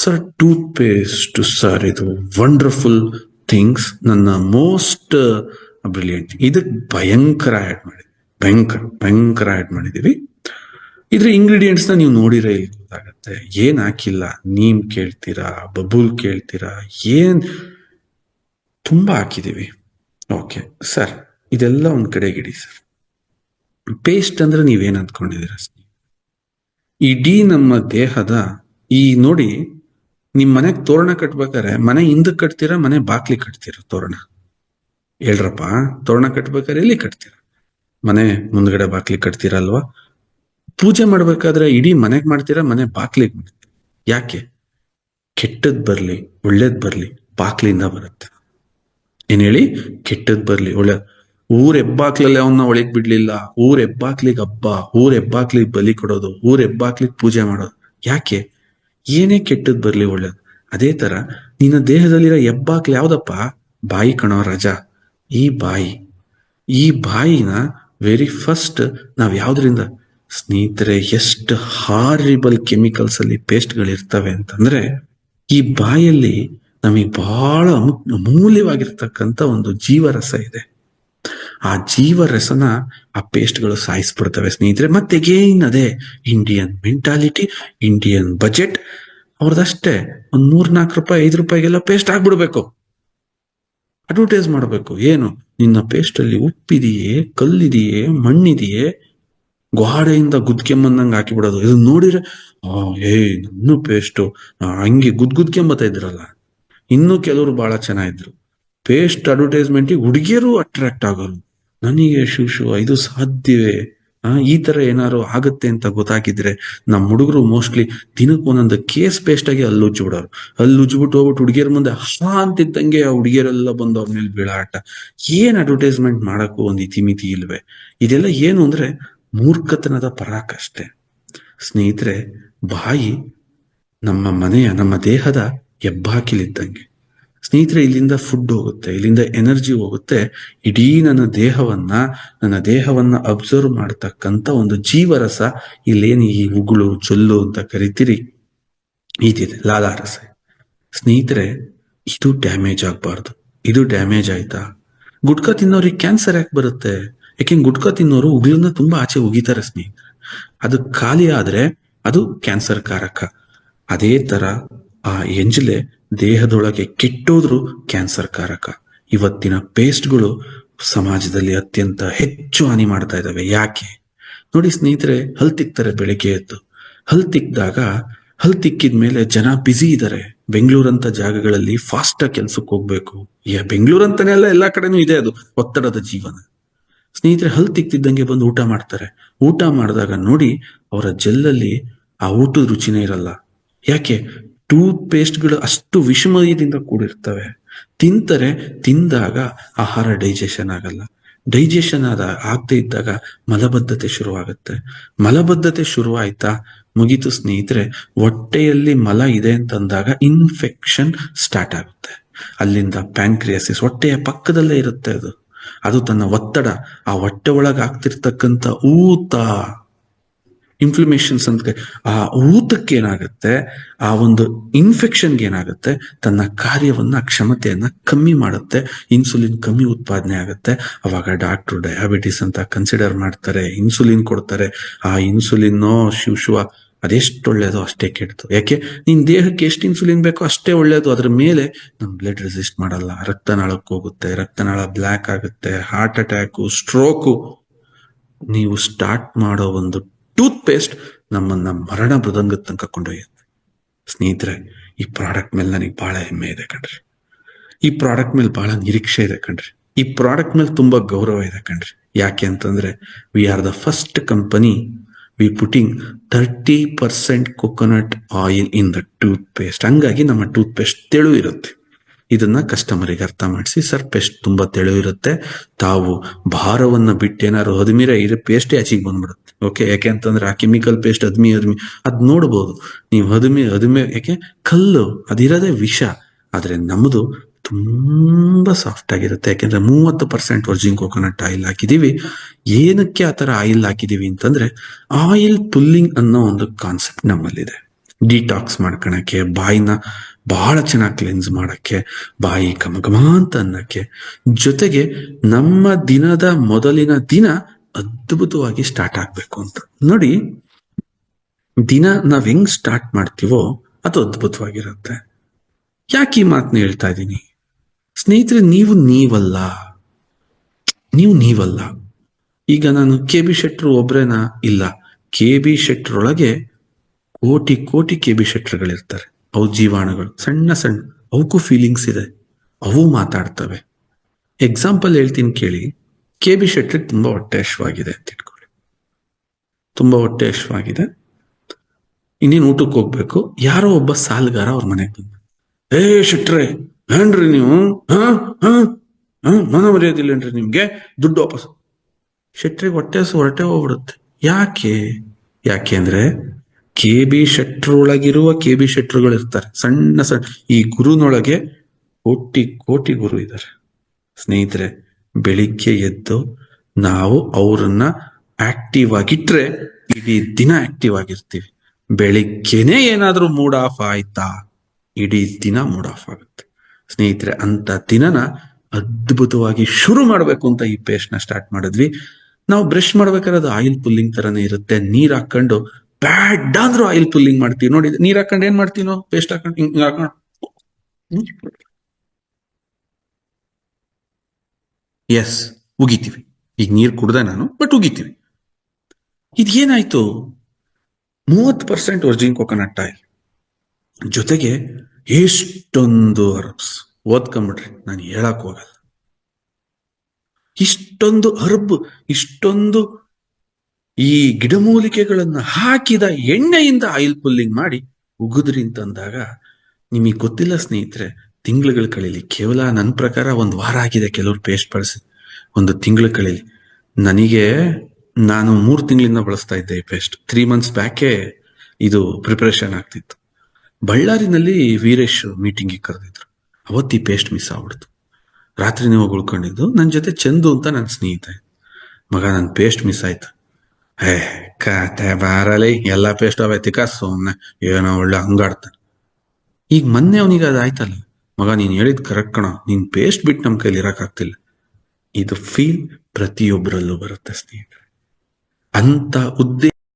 Sir tooth paste sir ಇದು wonderful things, ನನ್ನ most brilliant. ಇದಕ್ಕೆ ಭಯಂಕರ ಆ್ಯಡ್ ಮಾಡಿದ್ವಿ, ಭಯಂಕರ ಆ್ಯಡ್ ಮಾಡಿದೀವಿ. ಇದ್ರ ಇಂಗ್ರೀಡಿಯೆಂಟ್ಸ್ ನ ನೀವು ನೋಡಿರೇ ಗೊತ್ತಾಗತ್ತೆ. ಏನ್ ಹಾಕಿಲ್ಲ, ನೀಮ್ ಕೇಳ್ತೀರಾ, ಬಬೂಲ್ ಕೇಳ್ತೀರಾ, ಏನ್ ತುಂಬಾ ಹಾಕಿದೀವಿ. ಓಕೆ ಸರ್, ಇದೆಲ್ಲ ಒಂದ್ ಕಡೆಗಿಡಿ ಸರ್. ಪೇಸ್ಟ್ ಅಂದ್ರೆ ನೀವೇನ್ ಅಂದ್ಕೊಂಡಿದ್ದೀರ? ಇಡೀ ನಮ್ಮ ದೇಹದ ನೋಡಿ, ನಿಮ್ ಮನೆಗ್ ತೋರಣ ಕಟ್ಬೇಕಾರೆ ಮನೆ ಹಿಂದಕ್ ಕಟ್ತೀರಾ, ಮನೆ ಬಾಕ್ಲಿ ಕಟ್ತೀರಾ? ತೋರಣ ಹೇಳ್ರಪ್ಪ, ತೋರಣ ಕಟ್ಬೇಕಾದ್ರೆ ಎಲ್ಲಿ ಕಟ್ತೀರಾ? ಮನೆ ಮುಂದ್ಗಡೆ ಬಾಕ್ಲಿ ಕಟ್ತೀರಾ ಅಲ್ವಾ? ಪೂಜೆ ಮಾಡ್ಬೇಕಾದ್ರೆ ಇಡೀ ಮನೆಗ್ ಮಾಡ್ತೀರಾ, ಮನೆ ಬಾಕ್ಲಿಗೆ ಮಾಡ್ತೀರಾ? ಯಾಕೆ? ಕೆಟ್ಟದ್ ಬರ್ಲಿ ಒಳ್ಳೇದ್ ಬರ್ಲಿ ಬಾಕ್ಲಿಂದ ಬರುತ್ತೆ. ಏನ್ ಹೇಳಿ? ಕೆಟ್ಟದ್ ಬರ್ಲಿ ಒಳ್ಳೇದ್. ಊರ್ ಹೆಬ್ಬಾಕ್ಲಲ್ಲಿ ಅವನ್ನ ಒಳಗ್ ಬಿಡ್ಲಿಲ್ಲ, ಊರ್ ಹೆಬ್ಬಾಕ್ಲಿಗ್ ಹಬ್ಬ, ಊರ್ ಹೆಬ್ಬಾಕ್ಲಿಗ್ ಬಲಿ ಕೊಡೋದು, ಊರ್ ಹೆಬ್ಬಾಕ್ಲಿಗ್ ಪೂಜೆ ಮಾಡೋದು. ಯಾಕೆ? ಏನೇ ಕೆಟ್ಟದ್ ಬರ್ಲಿ ಒಳ್ಳೇದು. ಅದೇ ತರ ನಿನ್ನ ದೇಹದಲ್ಲಿರೋ ಹೆಬ್ಬಾಕ್ಲಿ ಯಾವ್ದಪ್ಪ? ಬಾಯಿ ಕಣೋ ರಜ. ಈ ಬಾಯಿನ ವೆರಿ ಫಸ್ಟ್ ನಾವ್ ಯಾವ್ದ್ರಿಂದ ಸ್ನೇಹಿತರೆ, ಎಷ್ಟು ಹಾರಿಬಲ್ ಕೆಮಿಕಲ್ಸ್ ಅಲ್ಲಿ ಪೇಸ್ಟ್ಗಳಿರ್ತವೆ ಅಂತಂದ್ರೆ, ಈ ಬಾಯಲ್ಲಿ ನಮಗೆ ಬಹಳ ಅಮೂಲ್ಯವಾಗಿರ್ತಕ್ಕಂಥ ಒಂದು ಜೀವರಸ ಇದೆ. ಆ ಜೀವರಸನ ಆ ಪೇಸ್ಟ್ಗಳು ಸಾಯಿಸ್ಬಿಡ್ತವೆ ಸ್ನೇಹಿತರೆ. ಮತ್ತೆ ಅಗೇನ್ ಅದೇ ಇಂಡಿಯನ್ ಮೆಂಟಾಲಿಟಿ, ಇಂಡಿಯನ್ ಬಜೆಟ್ ಅವ್ರದಷ್ಟೇ. ಒಂದ್ 3-4 ರೂಪಾಯಿ 5 ರೂಪಾಯಿಗೆಲ್ಲ ಪೇಸ್ಟ್ ಆಗ್ಬಿಡ್ಬೇಕು, ಅಡ್ವರ್ಟೈಸ್ ಮಾಡ್ಬೇಕು. ಏನು? ನಿನ್ನ ಪೇಸ್ಟ್ ಅಲ್ಲಿ ಉಪ್ಪಿದೆಯೇ, ಕಲ್ಲಿದೆಯೇ, ಮಣ್ಣಿದೆಯೇ, ಗೋಡೆಯಿಂದ ಗುದ್ಕೆಂಬಂದಂಗೆ ಹಾಕಿಬಿಡೋದು. ಇದು ನೋಡಿದ್ರೆ ನನ್ನ ಪೇಸ್ಟು ಹಂಗೆ ಗುದ್ಕೆಂಬತ್ತಾ ಇದ್ರಲ್ಲ. ಇನ್ನು ಕೆಲವರು ಬಹಳ ಚೆನ್ನಾಗಿದ್ರು. ಪೇಸ್ಟ್ ಅಡ್ವರ್ಟೈಸ್ಮೆಂಟಿಗೆ ಹುಡುಗಿಯರು ಅಟ್ರಾಕ್ಟ್ ಆಗೋರು. ನನಗೆ ಶಿವ ಇದು ಸಾಧ್ಯವೇ? ಈ ತರ ಏನಾರು ಆಗತ್ತೆ ಅಂತ ಗೊತ್ತಾಗಿದ್ರೆ ನಮ್ಮ ಹುಡುಗರು ಮೋಸ್ಟ್ಲಿ ದಿನಕ್ಕೆ ಒಂದೊಂದು ಕೇಸ್ ಪೇಸ್ಟ್ ಆಗಿ ಅಲ್ಲಿ ಉಜ್ಜಿಬಿಡೋರು. ಅಲ್ಲಿ ಉಜ್ಜಿಬಿಟ್ಟು ಹೋಗ್ಬಿಟ್ಟು ಹುಡುಗಿಯರ ಮುಂದೆ ಅಂತಿದ್ದಂಗೆ ಆ ಹುಡುಗಿಯರೆಲ್ಲ ಬಂದು ಅವ್ರ ಮೇಲೆ ಬೀಳಾಟ. ಏನ್ ಅಡ್ವರ್ಟೈಸ್ಮೆಂಟ್ ಮಾಡಕ್ಕೂ ಒಂದು ಇತಿಮಿತಿ ಇಲ್ವೇ? ಇದೆಲ್ಲ ಏನು ಅಂದ್ರೆ ಮೂರ್ಖತನದ ಪರಾಕಷ್ಟೆ ಸ್ನೇಹಿತರೆ. ಬಾಯಿ ನಮ್ಮ ದೇಹದ ಹೆಬ್ಬಾಕಿಲಿದ್ದಂಗೆ ಸ್ನೇಹಿತರೆ. ಇಲ್ಲಿಂದ ಫುಡ್ ಹೋಗುತ್ತೆ, ಇಲ್ಲಿಂದ ಎನರ್ಜಿ ಹೋಗುತ್ತೆ. ಇಡೀ ನನ್ನ ದೇಹವನ್ನ ಅಬ್ಸರ್ವ್ ಮಾಡತಕ್ಕಂತ ಒಂದು ಜೀವರಸ ಇಲ್ಲೇನು ಈ ಉಗುಳು ಜೊಲ್ಲು ಅಂತ ಕರಿತೀರಿ, ಇದಿದೆ ಲಾಲಾರಸ. ಸ್ನೇಹಿತರೆ, ಇದು ಡ್ಯಾಮೇಜ್ ಆಗ್ಬಾರ್ದು. ಇದು ಡ್ಯಾಮೇಜ್ ಆಯ್ತಾ, ಗುಟ್ಕಾ ತಿನ್ನೋರಿಗೆ ಕ್ಯಾನ್ಸರ್ ಯಾಕೆ ಬರುತ್ತೆ? ಯಾಕೆಂದ್ರೆ ಗುಟ್ಕಾ ತಿನ್ನೋರು ಉಗುಳನ್ನ ತುಂಬಾ ಆಚೆ ಉಗಿತಾರೆ ಸ್ನೇಹಿತರೆ. ಅದು ಖಾಲಿ ಆದ್ರೆ ಅದು ಕ್ಯಾನ್ಸರ್ ಕಾರಕ. ಅದೇ ತರ ಆ ಎಂಜಲೆ ದೇಹದೊಳಗೆ ಕೆಟ್ಟೋದ್ರು ಕ್ಯಾನ್ಸರ್ ಕಾರಕ. ಇವತ್ತಿನ ಪೇಸ್ಟ್ಗಳು ಸಮಾಜದಲ್ಲಿ ಅತ್ಯಂತ ಹೆಚ್ಚು ಹಾನಿ ಮಾಡ್ತಾ ಇದ್ದಾವೆ. ಯಾಕೆ ನೋಡಿ ಸ್ನೇಹಿತರೆ, ಹಲ್ ತಿಕ್ತಾರೆ ಬೆಳಿಗ್ಗೆ ಎದ್ದು. ಹಲ್ ತಿಕ್ಕಿದ್ಮೇಲೆ ಜನ ಬ್ಯುಸಿ ಇದ್ದಾರೆ. ಬೆಂಗಳೂರಂತ ಜಾಗಗಳಲ್ಲಿ ಫಾಸ್ಟ್ ಆಗಿ ಕೆಲ್ಸಕ್ಕೆ ಹೋಗ್ಬೇಕು. ಬೆಂಗಳೂರಂತಾನೆ ಅಲ್ಲ, ಎಲ್ಲಾ ಕಡೆನೂ ಇದೆ ಅದು ಒತ್ತಡದ ಜೀವನ. ಸ್ನೇಹಿತರೆ, ಹಲ್ ತಿಕ್ತಿದ್ದಂಗೆ ಬಂದು ಊಟ ಮಾಡ್ತಾರೆ. ಊಟ ಮಾಡಿದಾಗ ನೋಡಿ, ಅವರ ಜೆಲ್ಲಲ್ಲಿ ಆ ಊಟದ ರುಚಿನೇ ಇರಲ್ಲ. ಯಾಕೆ? ಟೂತ್ ಪೇಸ್ಟ್ಗಳು ಅಷ್ಟು ವಿಷಮಯದಿಂದ ಕೂಡಿರ್ತವೆ. ತಿಂದಾಗ ಆಹಾರ ಡೈಜೆಷನ್ ಆಗಲ್ಲ. ಡೈಜೆಷನ್ ಆಗದೆ ಇದ್ದಾಗ ಮಲಬದ್ಧತೆ ಶುರುವಾಗುತ್ತೆ. ಮಲಬದ್ಧತೆ ಶುರುವಾಯ್ತಾ, ಮುಗೀತು ಸ್ನೇಹಿತರೆ. ಹೊಟ್ಟೆಯಲ್ಲಿ ಮಲ ಇದೆ ಅಂತಂದಾಗ ಇನ್ಫೆಕ್ಷನ್ ಸ್ಟಾರ್ಟ್ ಆಗುತ್ತೆ. ಅಲ್ಲಿಂದ ಪ್ಯಾಂಕ್ರಿಯಾಸಿಸ್ ಹೊಟ್ಟೆಯ ಪಕ್ಕದಲ್ಲೇ ಇರುತ್ತೆ. ಅದು ತನ್ನ ಒತ್ತಡ, ಆ ಹೊಟ್ಟೆ ಒಳಗೆ ಆಗ್ತಿರ್ತಕ್ಕಂಥ ಊತ, ಇನ್ಫ್ಲಮೇಷನ್ಸ್ ಅಂತ, ಆ ಊತಕ್ಕೆ ಏನಾಗುತ್ತೆ, ಆ ಒಂದು ಇನ್ಫೆಕ್ಷನ್ಗೆ ಏನಾಗುತ್ತೆ, ತನ್ನ ಕಾರ್ಯವನ್ನ ಕ್ಷಮತೆಯನ್ನ ಕಮ್ಮಿ ಮಾಡುತ್ತೆ. ಇನ್ಸುಲಿನ್ ಕಮ್ಮಿ ಉತ್ಪಾದನೆ ಆಗುತ್ತೆ. ಅವಾಗ ಡಾಕ್ಟ್ರು ಡಯಾಬಿಟಿಸ್ ಅಂತ ಕನ್ಸಿಡರ್ ಮಾಡ್ತಾರೆ, ಇನ್ಸುಲಿನ್ ಕೊಡ್ತಾರೆ. ಆ ಇನ್ಸುಲಿನ್ ಶಿವ ಅದೆಷ್ಟು ಒಳ್ಳೇದು ಅಷ್ಟೇ ಕೆಡ್ತು. ಯಾಕೆ? ನಿನ್ ದೇಹಕ್ಕೆ ಎಷ್ಟು ಇನ್ಸುಲಿನ್ ಬೇಕೋ ಅಷ್ಟೇ ಒಳ್ಳೇದು. ಅದ್ರ ಮೇಲೆ ನಮ್ ಬ್ಲಡ್ ರೆಸಿಸ್ಟ್ ಮಾಡಲ್ಲ, ರಕ್ತನಾಳಕ್ಕೆ ಹೋಗುತ್ತೆ, ರಕ್ತನಾಳ ಬ್ಲ್ಯಾಕ್ ಆಗುತ್ತೆ, ಹಾರ್ಟ್ ಅಟ್ಯಾಕು, ಸ್ಟ್ರೋಕು. ನೀವು ಸ್ಟಾರ್ಟ್ ಮಾಡೋ ಒಂದು ಟೂತ್ ಪೇಸ್ಟ್ ನಮ್ಮನ್ನ ಮರಣ ಮೃದಂಗದ ತನಕ ಕೊಂಡೊಯ್ಯುತ್ತೆ. ಸ್ನೇಹಿತರೆ, ಈ ಪ್ರಾಡಕ್ಟ್ ಮೇಲೆ ನನಗೆ ಬಹಳ ಹೆಮ್ಮೆ ಇದೆ ಕಣ್ರಿ. ಈ ಪ್ರಾಡಕ್ಟ್ ಮೇಲೆ ಬಹಳ ನಿರೀಕ್ಷೆ ಇದೆ ಕಣ್ರಿ. ಈ ಪ್ರಾಡಕ್ಟ್ ಮೇಲೆ ತುಂಬಾ ಗೌರವ ಇದೆ ಕಣ್ರಿ. ಯಾಕೆ ಅಂತಂದ್ರೆ, we are the first company V putting 30% coconut oil in the tooth paste. ಹಂಗಾಗಿ ನಮ್ಮ ಟೂತ್ ಪೇಸ್ಟ್ ತೆಳು ಇರುತ್ತೆ. ಇದನ್ನ ಕಸ್ಟಮರಿಗೆ ಅರ್ಥ ಮಾಡಿಸಿ, ಸರ್ ಪೇಸ್ಟ್ ತುಂಬಾ ತೆಳು ಇರುತ್ತೆ, ತಾವು ಭಾರವನ್ನ ಬಿಟ್ಟೇನಾದ್ರು ಹದಿಮೀರ ಇರೋ ಪೇಸ್ಟೇ ಆಚೆಗೆ ಬಂದ್ಬಿಡುತ್ತೆ. ಓಕೆ, ಯಾಕೆ ಅಂತಂದ್ರೆ ಆ ಕೆಮಿಕಲ್ ಪೇಸ್ಟ್ ಅದ್ಮಿ ಅದ್ ನೋಡ್ಬೋದು ನೀವು. ಹದಿಮೆ ಯಾಕೆ? ಕಲ್ಲು ಅದಿರೋದೇ ವಿಷ. ಆದ್ರೆ ನಮ್ದು ತುಂಬಾ ಸಾಫ್ಟ್ ಆಗಿರುತ್ತೆ. ಯಾಕೆಂದ್ರೆ 30% ವರ್ಜಿನ್ ಕೊಕೊನಟ್ ಆಯಿಲ್ ಹಾಕಿದೀವಿ. ಏನಕ್ಕೆ ಆತರ ಆಯಿಲ್ ಹಾಕಿದೀವಿ ಅಂತಂದ್ರೆ, ಆಯಿಲ್ ಪುಲ್ಲಿಂಗ್ ಅನ್ನೋ ಒಂದು ಕಾನ್ಸೆಪ್ಟ್ ನಮ್ಮಲ್ಲಿದೆ. ಡಿಟಾಕ್ಸ್ ಮಾಡ್ಕೊಳಕ್ಕೆ, ಬಾಯಿನ ಬಹಳ ಚೆನ್ನಾಗಿ ಕ್ಲೆನ್ಸ್ ಮಾಡಕ್ಕೆ, ಬಾಯಿ ಘಮ ಅಂತ ಅನ್ನಕ್ಕೆ, ಜೊತೆಗೆ ನಮ್ಮ ದಿನದ ಮೊದಲಿನ ದಿನ ಅದ್ಭುತವಾಗಿ ಸ್ಟಾರ್ಟ್ ಆಗ್ಬೇಕು ಅಂತ. ನೋಡಿ, ದಿನ ನಾವ್ ಹೆಂಗ್ ಸ್ಟಾರ್ಟ್ ಮಾಡ್ತೀವೋ ಅದು ಅದ್ಭುತವಾಗಿರುತ್ತೆ. ಯಾಕೆ ಈ ಮಾತನ್ನ ಹೇಳ್ತಾ ಇದ್ದೀನಿ ಸ್ನೇಹಿತರೆ? ನೀವಲ್ಲ. ಈಗ ನಾನು KB ಶೆಟ್ರು ಒಬ್ರೇನಾ? ಇಲ್ಲ. KB ಶೆಟ್ರೊಳಗೆ ಕೋಟಿ ಕೋಟಿ KB ಶೆಟ್ರುಗಳಿರ್ತಾರೆ. ಅವು ಜೀವಾಣುಗಳು, ಸಣ್ಣ ಸಣ್ಣ, ಅವಕ್ಕೂ ಫೀಲಿಂಗ್ಸ್ ಇದೆ, ಅವು ಮಾತಾಡ್ತವೆ. ಎಕ್ಸಾಂಪಲ್ ಹೇಳ್ತೀನಿ ಕೇಳಿ. KB ಶೆಟ್ರಿಗೆ ತುಂಬಾ ಹೊಟ್ಟೆ ಹಶ್ವಾಗಿದೆ ಅಂತ ಇಟ್ಕೊಳ್ಳಿ. ತುಂಬಾ ಹೊಟ್ಟೆ ಹಶ್ವಾಗಿದೆ, ಇನ್ನೇನು ಊಟಕ್ಕೆ ಹೋಗ್ಬೇಕು. ಯಾರೋ ಒಬ್ಬ ಸಾಲಗಾರ ಅವ್ರ ಮನೆಗೆ ಬಂದ. ಶೆಟ್ರೆ, ಏನ್ರಿ ನೀವು? ಮನ ಮರ್ಯಾದಿಲ್ಲೇನ್ರಿ ನಿಮ್ಗೆ? ದುಡ್ಡು ವಾಪಸ್. ಶೆಟ್ರಿಗೆ ಹೊರಟೆ ಹೋಗ್ಬಿಡುತ್ತೆ. ಯಾಕೆ ಅಂದ್ರೆ KB ಶೆಟ್ರೊಳಗಿರುವ KB ಶೆಟ್ರುಗಳು ಇರ್ತಾರೆ, ಸಣ್ಣ ಸಣ್ಣ. ಈ ಗುರುನೊಳಗೆ ಕೋಟಿ ಕೋಟಿ ಗುರು ಇದ್ದಾರೆ. ಸ್ನೇಹಿತರೆ, ಬೆಳಿಗ್ಗೆ ಎದ್ದು ನಾವು ಅವ್ರನ್ನ ಆಕ್ಟಿವ್ ಆಗಿಟ್ರೆ ಇಡೀ ದಿನ ಆಕ್ಟಿವ್ ಆಗಿರ್ತೀವಿ. ಬೆಳಿಗ್ಗೆನೆ ಏನಾದ್ರೂ ಮೂಡ್ ಆಫ್ ಆಯ್ತಾ, ಇಡೀ ದಿನ ಮೂಡ್ ಆಫ್ ಆಗುತ್ತೆ. ಸ್ನೇಹಿತರೆ, ಅಂತ ದಿನನ ಅದ್ಭುತವಾಗಿ ಶುರು ಮಾಡ್ಬೇಕು ಅಂತ ಈ ಪೇಸ್ಟ್ ನ ಸ್ಟಾರ್ಟ್ ಮಾಡಿದ್ವಿ. ನಾವು ಬ್ರಷ್ ಮಾಡ್ಬೇಕಾದ್ರೆ ಅದು ಆಯಿಲ್ ಪುಲ್ಲಿಂಗ್ ತರನೇ ಇರುತ್ತೆ. ನೀರ್ ಹಾಕೊಂಡು ಬ್ಯಾಡ್ ಅಂದ್ರೂ ಆಯಿಲ್ ಪುಲ್ಲಿಂಗ್ ಮಾಡ್ತೀವಿ. ನೋಡಿ, ನೀರ್ ಹಾಕೊಂಡು ಏನ್ ಮಾಡ್ತೀವಿ ನಾವು? ಪೇಸ್ಟ್ ಹಾಕೊಂಡು ಹಿಂಗ್ ಹಾಕೊಂಡು ಎಸ್ ಉಗಿತೀವಿ. ಈಗ ನೀರ್ ಕುಡ್ದೆ ನಾನು, ಬಟ್ ಉಗಿತೀವಿ. ಇದೇನಾಯ್ತು? 30% ವರ್ಜಿನ್ ಕೊಕೊನಟ್ ಆಯಿಲ್ ಜೊತೆಗೆ ಎಷ್ಟೊಂದು ಹರ್ಬ್ಸ್. ಓದ್ಕೊಂಬಿಡ್ರಿ, ನಾನು ಹೇಳಕ್ ಹೋಗಲ್ಲ. ಇಷ್ಟೊಂದು ಹರ್ಬ್, ಇಷ್ಟೊಂದು ಈ ಗಿಡಮೂಲಿಕೆಗಳನ್ನ ಹಾಕಿದ ಎಣ್ಣೆಯಿಂದ ಆಯಿಲ್ ಪುಲ್ಲಿಂಗ್ ಮಾಡಿ ಉಗಿದ್ರಿ ಅಂತಂದಾಗ ನಿಮಗೆ ಗೊತ್ತಿಲ್ಲ ಸ್ನೇಹಿತರೆ, ತಿಂಗಳುಗಳು ಕಳೀಲಿ. ಕೇವಲ ನನ್ನ ಪ್ರಕಾರ 1 ವಾರ ಆಗಿದೆ ಕೆಲವ್ರು ಪೇಸ್ಟ್ ಬಳಸಿ, 1 ತಿಂಗಳು ಕಳೀಲಿ. ನಾನು 3 ತಿಂಗಳಿಂದ ಬಳಸ್ತಾ ಇದ್ದೆ ಈ ಪೇಸ್ಟ್. 3 months ಬ್ಯಾಕೆ ಇದು ಪ್ರಿಪರೇಷನ್ ಆಗ್ತಿತ್ತು. ಬಳ್ಳಾರಿನಲ್ಲಿ ವೀರೇಶ್ ಮೀಟಿಂಗ್ ಕರೆದಿದ್ರು. ಅವತ್ತು ಈ ಪೇಸ್ಟ್ ಮಿಸ್ ಆಗ್ಬಿಡ್ತು. ರಾತ್ರಿ ನೀವು ಉಳ್ಕೊಂಡಿದ್ದು. ನನ್ನ ಜೊತೆ ಚಂದು ಅಂತ ನನ್ನ ಸ್ನೇಹಿತ. ಮಗ, ನನ್ನ ಪೇಸ್ಟ್ ಮಿಸ್ ಆಯ್ತು. ಕತೆ ಬಾರಲಿ, ಎಲ್ಲ ಪೇಸ್ಟ್ ಅವೈತಿಕ ಸುಮ್ನೆ ಏನೋ ಒಳ್ಳೆ ಹಂಗಾಡ್ತಾನೆ. ಈಗ ಮೊನ್ನೆ ಅವನಿಗೆ ಅದಾಯ್ತಲ್ಲ, ಮಗ ನೀನ್ ಹೇಳಿದ್ ಕರೆಕ್ಟ್ ಕಣ, ನೀನ್ ಪೇಸ್ಟ್ ಬಿಟ್ಟು ನಮ್ ಕೈಲಿ ಇರಕ್ಕಾಗ್ತಿಲ್ಲ. ಇದು ಫೀಲ್ ಪ್ರತಿಯೊಬ್ಬರಲ್ಲೂ ಬರುತ್ತೆ ಸ್ನೇಹಿತರೆ. ಅಂತ ಉದ್ದೇಶ